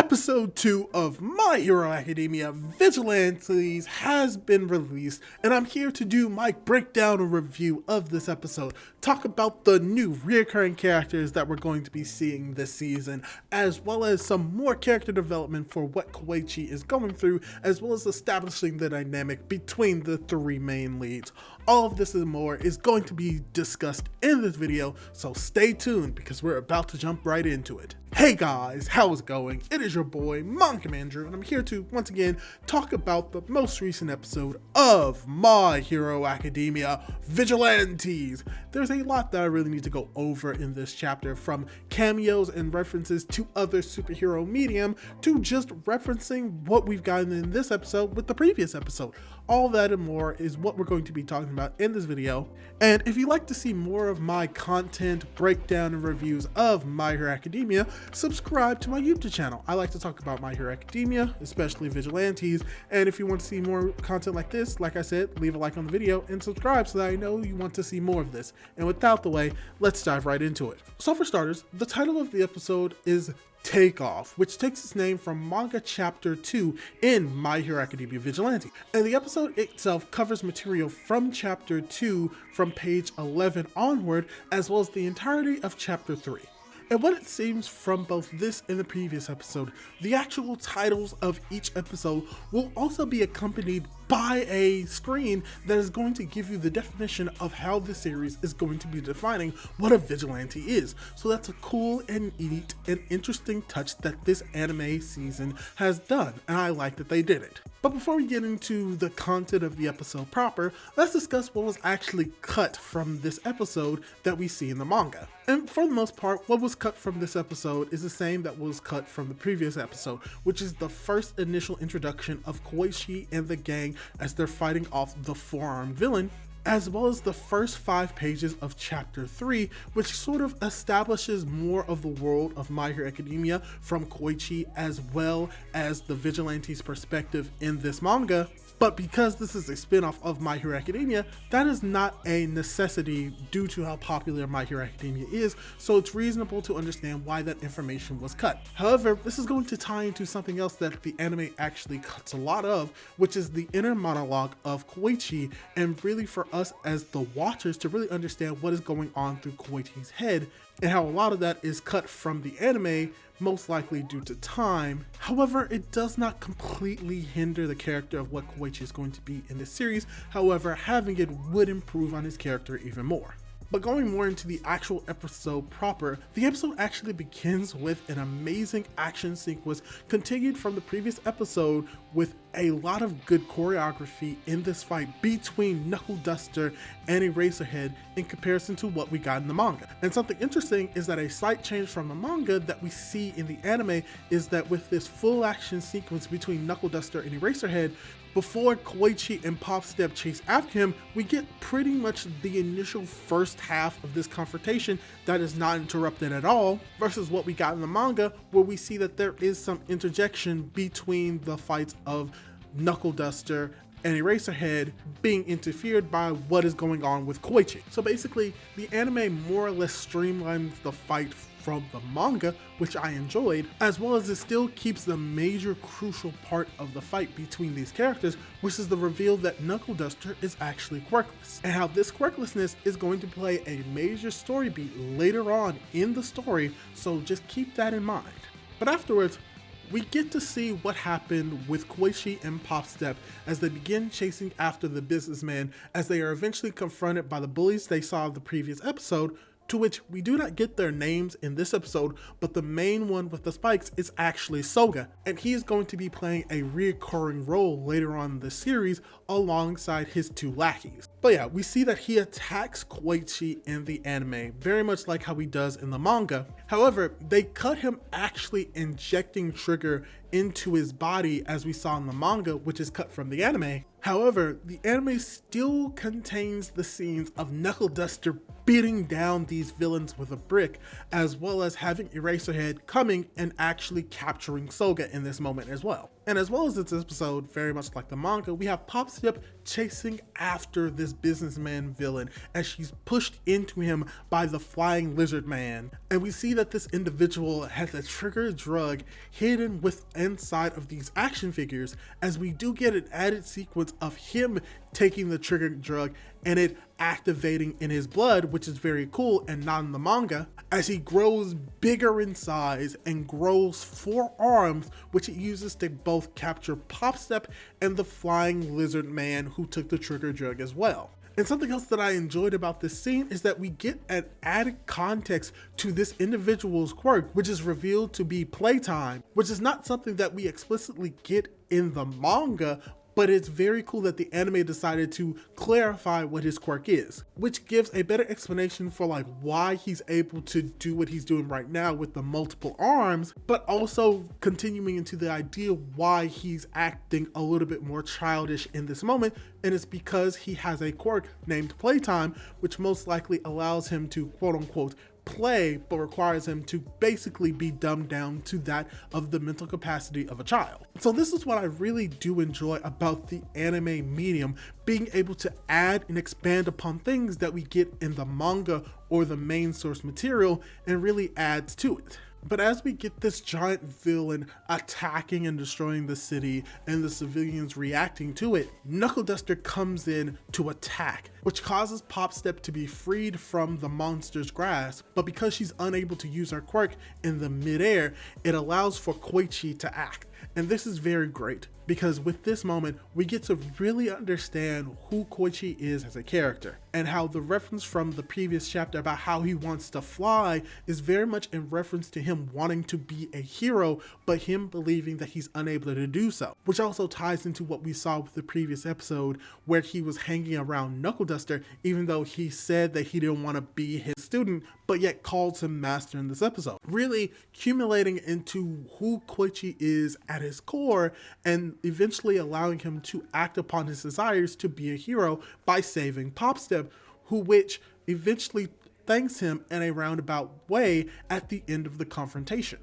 Episode 2 of My Hero Academia Vigilantes has been released, and I'm here to do my breakdown and review of this episode, talk about the new reoccurring characters that we're going to be seeing this season, as well as some more character development for what Koichi is going through, as well as establishing the dynamic between the three main leads. All of this and more is going to be discussed in this video, so stay tuned because we're about to jump right into it. Hey guys, how's it going? It is your boy, Manga, and I'm here to, once again, talk about the most recent episode of My Hero Academia Vigilantes. There's a lot that I really need to go over in this chapter, from cameos and references to other superhero medium, to just referencing what we've gotten in this episode with the previous episode. All that and more is what we're going to be talking about in this video. And if you'd like to see more of my content, breakdown, and reviews of My Hero Academia, subscribe to my YouTube channel. I like to talk about My Hero Academia, especially Vigilantes, and if you want to see more content like this, like I said, leave a like on the video and subscribe so that I know you want to see more of this. And without the way, let's dive right into it. So for starters, the title of the episode is Takeoff, which takes its name from Manga Chapter 2 in My Hero Academia Vigilante. And the episode itself covers material from Chapter 2 from page 11 onward, as well as the entirety of Chapter 3. And what it seems from both this and the previous episode, the actual titles of each episode will also be accompanied by a screen that is going to give you the definition of how the series is going to be defining what a vigilante is. So that's a cool and neat and interesting touch that this anime season has done, and I like that they did it. But before we get into the content of the episode proper, let's discuss what was actually cut from this episode that we see in the manga. And for the most part, what was cut from this episode is the same that was cut from the previous episode, which is the first initial introduction of Koichi and the gang as they're fighting off the four-armed villain, as well as the first 5 pages of Chapter 3, which sort of establishes more of the world of My Hero Academia from Koichi as well as the Vigilante's perspective in this manga. But because this is a spin-off of My Hero Academia, that is not a necessity due to how popular My Hero Academia is, so it's reasonable to understand why that information was cut. However, this is going to tie into something else that the anime actually cuts a lot of, which is the inner monologue of Koichi, and really for us as the watchers to really understand what is going on through Koichi's head, and how a lot of that is cut from the anime, most likely due to time. However, it does not completely hinder the character of what Koichi is going to be in this series. However, having it would improve on his character even more. But going more into the actual episode proper, the episode actually begins with an amazing action sequence continued from the previous episode, with a lot of good choreography in this fight between Knuckle Duster and Eraserhead in comparison to what we got in the manga. And something interesting is that a slight change from the manga that we see in the anime is that with this full action sequence between Knuckle Duster and Eraserhead, before Koichi and Pop Step chase after him, we get pretty much the initial first half of this confrontation that is not interrupted at all, versus what we got in the manga, where we see that there is some interjection between the fights of Knuckle Duster and Eraserhead being interfered by what is going on with Koichi. So basically, the anime more or less streamlines the fight from the manga, which I enjoyed, as well as it still keeps the major crucial part of the fight between these characters, which is the reveal that Knuckle Duster is actually quirkless, and how this quirklessness is going to play a major story beat later on in the story, so just keep that in mind. But afterwards, we get to see what happened with Koichi and Pop Step as they begin chasing after the businessman, as they are eventually confronted by the bullies they saw in the previous episode, to which we do not get their names in this episode, but the main one with the spikes is actually Soga, and he is going to be playing a reoccurring role later on in the series alongside his 2 lackeys. But yeah, we see that he attacks Koichi in the anime, very much like how he does in the manga. However, they cut him actually injecting Trigger into his body as we saw in the manga, which is cut from the anime. However, the anime still contains the scenes of Knuckle Duster beating down these villains with a brick, as well as having Eraserhead coming and actually capturing Soga in this moment as well. And as well as this episode, very much like the manga, we have Popstep chasing after this businessman villain as she's pushed into him by the flying lizard man. And we see that this individual has a trigger drug hidden inside of these action figures, as we do get an added sequence of him taking the trigger drug and it activating in his blood, which is very cool and not in the manga, as he grows bigger in size and grows 4 arms, which he uses to both capture Popstep and the flying lizard man who took the trigger drug as well. And something else that I enjoyed about this scene is that we get an added context to this individual's quirk, which is revealed to be playtime, which is not something that we explicitly get in the manga, but it's very cool that the anime decided to clarify what his quirk is, which gives a better explanation for like why he's able to do what he's doing right now with the multiple arms, but also continuing into the idea why he's acting a little bit more childish in this moment. And it's because he has a quirk named Playtime, which most likely allows him to quote unquote play, but requires him to basically be dumbed down to that of the mental capacity of a child. So this is what I really do enjoy about the anime medium, being able to add and expand upon things that we get in the manga or the main source material and really adds to it. But as we get this giant villain attacking and destroying the city and the civilians reacting to it, Knuckle Duster comes in to attack, which causes Popstep to be freed from the monster's grasp. But because she's unable to use her quirk in the midair, it allows for Koichi to act. And this is very great, because with this moment, we get to really understand who Koichi is as a character, and how the reference from the previous chapter about how he wants to fly is very much in reference to him wanting to be a hero, but him believing that he's unable to do so, which also ties into what we saw with the previous episode where he was hanging around Knuckle Duster, even though he said that he didn't want to be his student, but yet calls him master in this episode, really accumulating into who Koichi is at his core, and eventually allowing him to act upon his desires to be a hero by saving Popstep, which eventually thanks him in a roundabout way at the end of the confrontation.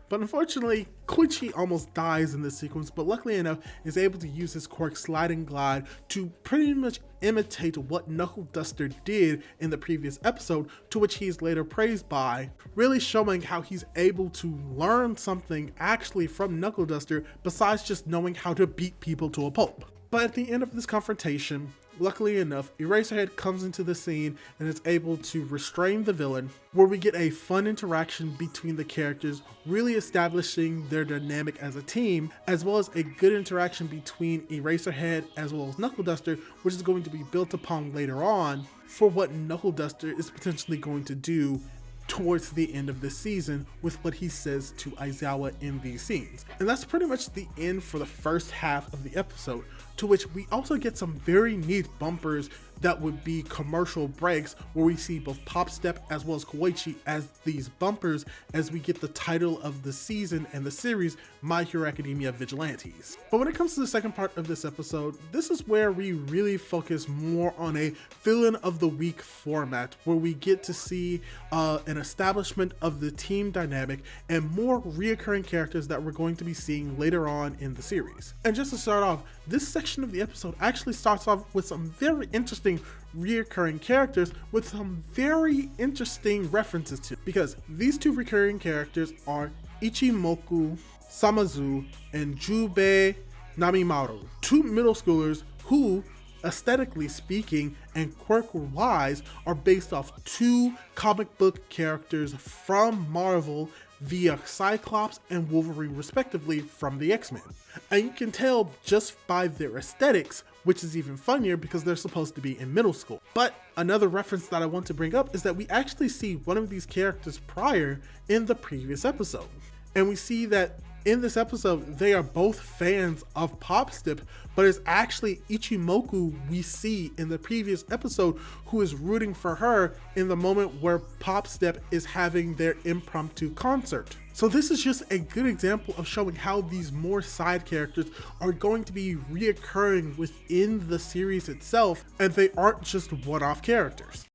But unfortunately, Koichi almost dies in this sequence, but luckily enough is able to use his quirk Slide and Glide to pretty much imitate what Knuckle Duster did in the previous episode, to which he is later praised by, really showing how he's able to learn something actually from Knuckle Duster besides just knowing how to beat people to a pulp. But at the end of this confrontation, luckily enough, Eraserhead comes into the scene and is able to restrain the villain, where we get a fun interaction between the characters, really establishing their dynamic as a team, as well as a good interaction between Eraserhead as well as Knuckle Duster, which is going to be built upon later on for what Knuckle Duster is potentially going to do towards the end of the season with what he says to Aizawa in these scenes. And that's pretty much the end for the first half of the episode, to which we also get some very neat bumpers that would be commercial breaks, where we see both Popstep as well as Koichi as these bumpers as we get the title of the season and the series, My Hero Academia Vigilantes. But when it comes to the second part of this episode, this is where we really focus more on a villain of the week format, where we get to see an establishment of the team dynamic and more reoccurring characters that we're going to be seeing later on in the series. And just to start off, this section of the episode actually starts off with some very interesting reoccurring characters with some very interesting references to, because these two recurring characters are Ichimoku Samazu and Jubei Namimaru, two middle schoolers who, aesthetically speaking and quirk-wise, are based off two comic book characters from Marvel via Cyclops and Wolverine respectively from the X-Men. And you can tell just by their aesthetics, which is even funnier because they're supposed to be in middle school. But another reference that I want to bring up is that we actually see one of these characters prior in the previous episode. And we see that in this episode, they are both fans of Popstep, but it's actually Ichimoku we see in the previous episode who is rooting for her in the moment where Popstep is having their impromptu concert. So this is just a good example of showing how these more side characters are going to be reoccurring within the series itself, and they aren't just one-off characters.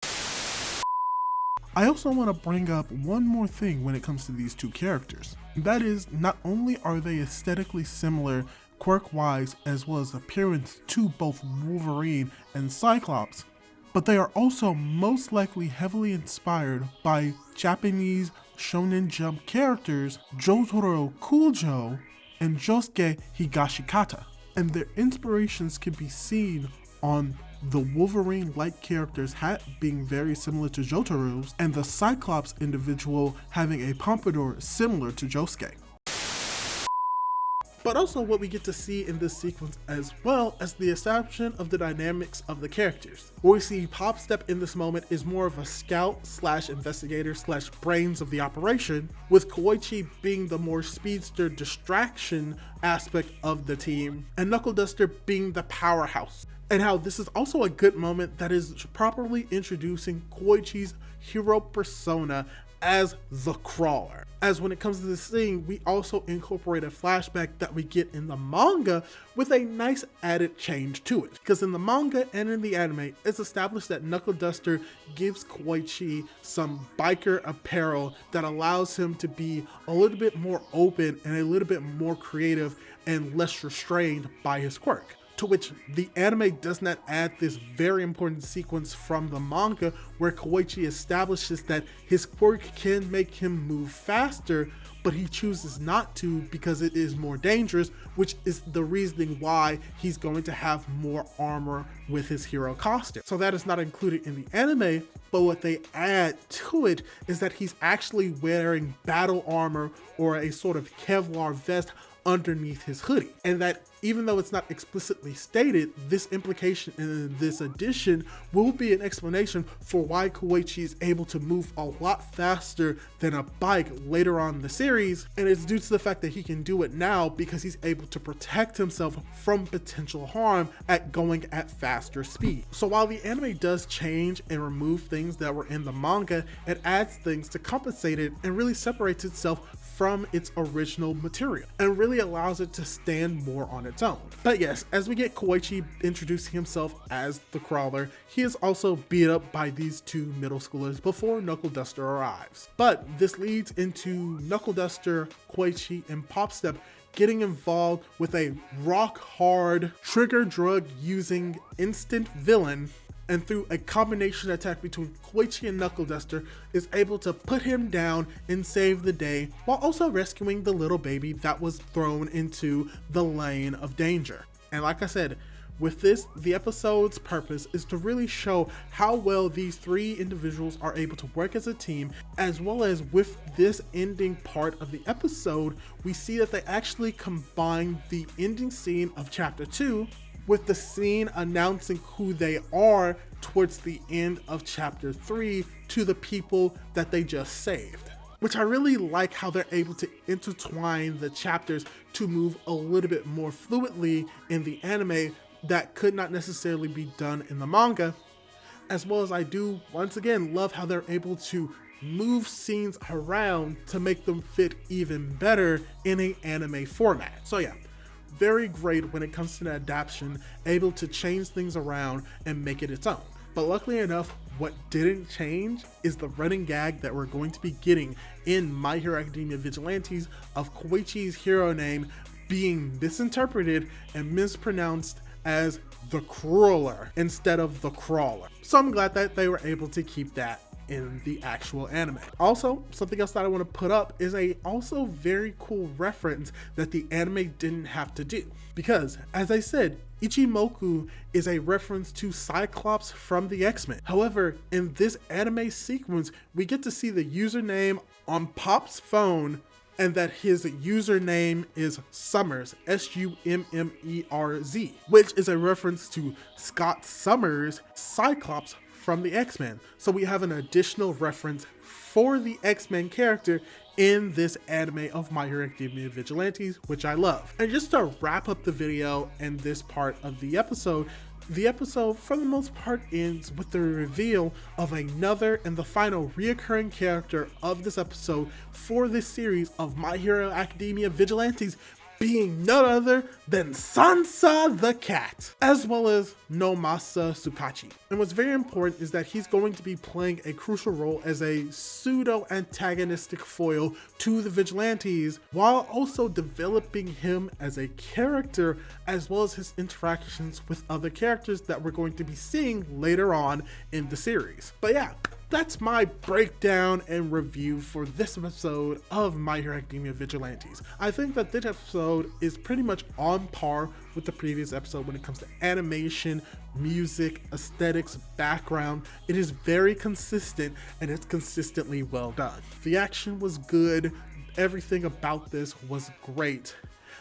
I also want to bring up one more thing when it comes to these two characters. That is, not only are they aesthetically similar quirk-wise as well as appearance to both Wolverine and Cyclops, but they are also most likely heavily inspired by Japanese Shonen Jump characters Jotaro Kujo and Josuke Higashikata, and their inspirations can be seen on the Wolverine-like character's hat being very similar to Jotaro's, and the Cyclops individual having a pompadour similar to Josuke. But also what we get to see in this sequence as well as the establishment of the dynamics of the characters. Where we see Popstep in this moment is more of a scout slash investigator slash brains of the operation, with Koichi being the more speedster distraction aspect of the team, and Knuckle Duster being the powerhouse. And how this is also a good moment that is properly introducing Koichi's hero persona as the Crawler. As when it comes to this thing, we also incorporate a flashback that we get in the manga with a nice added change to it. Because in the manga and in the anime, it's established that Knuckle Duster gives Koichi some biker apparel that allows him to be a little bit more open and a little bit more creative and less restrained by his quirk. To which the anime does not add this very important sequence from the manga where Koichi establishes that his quirk can make him move faster, but he chooses not to because it is more dangerous, which is the reasoning why he's going to have more armor with his hero costume. So that is not included in the anime, but what they add to it is that he's actually wearing battle armor or a sort of Kevlar vest underneath his hoodie, and that even though it's not explicitly stated, this implication in this addition will be an explanation for why Koichi is able to move a lot faster than a bike later on in the series, and it's due to the fact that he can do it now because he's able to protect himself from potential harm at going at faster speed. So while the anime does change and remove things that were in the manga, it adds things to compensate it and really separates itself from its original material and really allows it to stand more on its own. But yes, as we get Koichi introducing himself as the Crawler, he is also beat up by these two middle schoolers before Knuckle Duster arrives. But this leads into Knuckle Duster, Koichi, and Popstep getting involved with a rock hard trigger drug using instant villain, and through a combination attack between Koichi and Knuckle Duster is able to put him down and save the day while also rescuing the little baby that was thrown into the lane of danger. And like I said, with this, the episode's purpose is to really show how well these three individuals are able to work as a team, as well as with this ending part of the episode, we see that they actually combine the ending scene of chapter 2 with the scene announcing who they are towards the end of chapter 3 to the people that they just saved. Which I really like how they're able to intertwine the chapters to move a little bit more fluidly in the anime that could not necessarily be done in the manga, as well as I do, once again, love how they're able to move scenes around to make them fit even better in an anime format. So yeah, very great when it comes to the adaptation, able to change things around and make it its own. But luckily enough, what didn't change is the running gag that we're going to be getting in My Hero Academia Vigilantes of Koichi's hero name being misinterpreted and mispronounced as the Crawler instead of the Crawler. So I'm glad that they were able to keep that in the actual anime. Also, something else that I want to put up is a also very cool reference that the anime didn't have to do. Because, as I said, Ichimoku is a reference to Cyclops from the X-Men. However, in this anime sequence, we get to see the username on Pop's phone and that his username is Summers, Summerz, which is a reference to Scott Summers, Cyclops from the X-Men. So we have an additional reference for the X-Men character in this anime of My Hero Academia Vigilantes, which I love. And just to wrap up the video and this part of the episode, for the most part, ends with the reveal of another and the final reoccurring character of this episode for this series of My Hero Academia Vigilantes, being none other than Sansa the cat, as well as Nomasa Tsukachi. And what's very important is that he's going to be playing a crucial role as a pseudo-antagonistic foil to the Vigilantes, while also developing him as a character, as well as his interactions with other characters that we're going to be seeing later on in the series. But yeah, that's my breakdown and review for this episode of My Hero Academia Vigilantes. I think that this episode is pretty much on par with the previous episode when it comes to animation, music, aesthetics, background. It is very consistent and it's consistently well done. The action was good. Everything about this was great.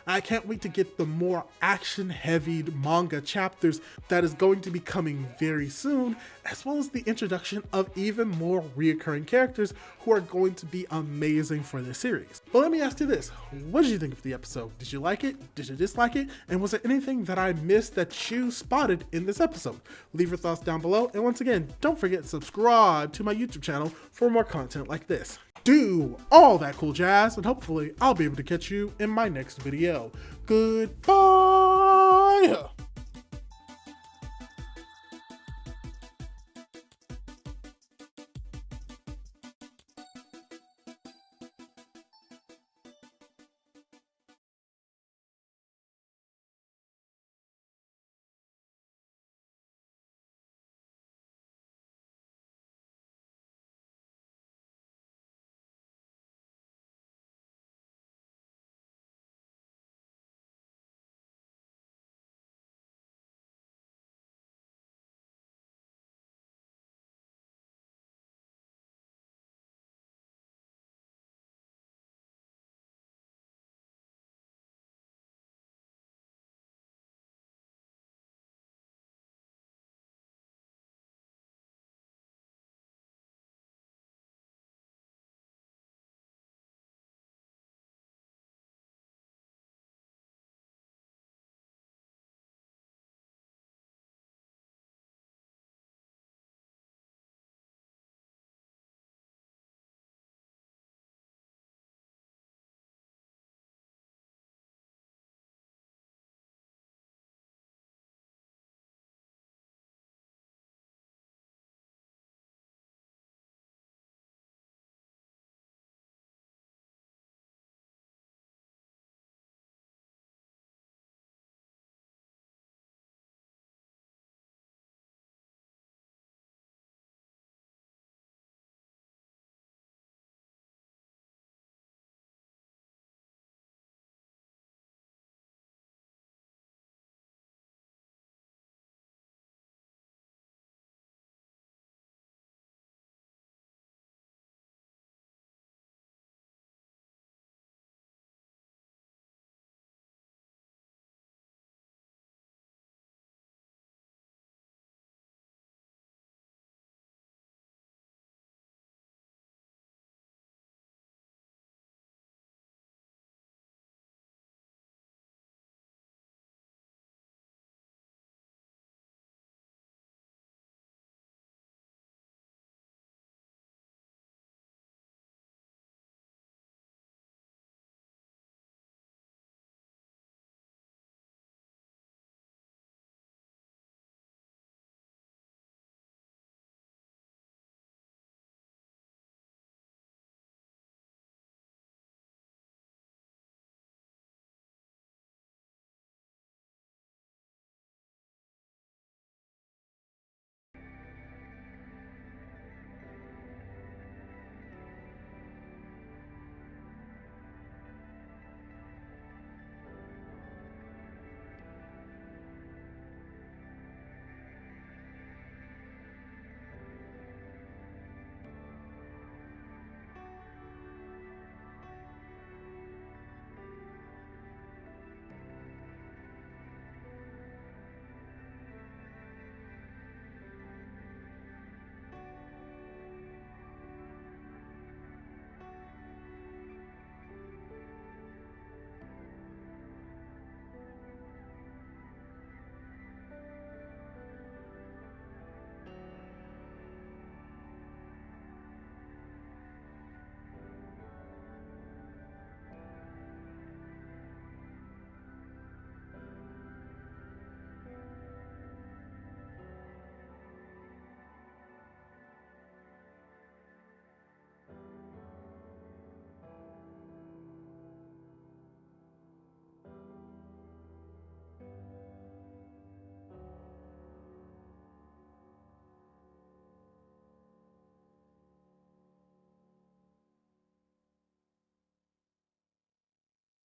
I can't wait to get the more action-heavy manga chapters that is going to be coming very soon, as well as the introduction of even more reoccurring characters who are going to be amazing for this series. But let me ask you this, what did you think of the episode? Did you like it? Did you dislike it? And was there anything that I missed that you spotted in this episode? Leave your thoughts down below, and once again, don't forget to subscribe to my YouTube channel for more content like this. Do all that cool jazz, and hopefully I'll be able to catch you in my next video. Goodbye!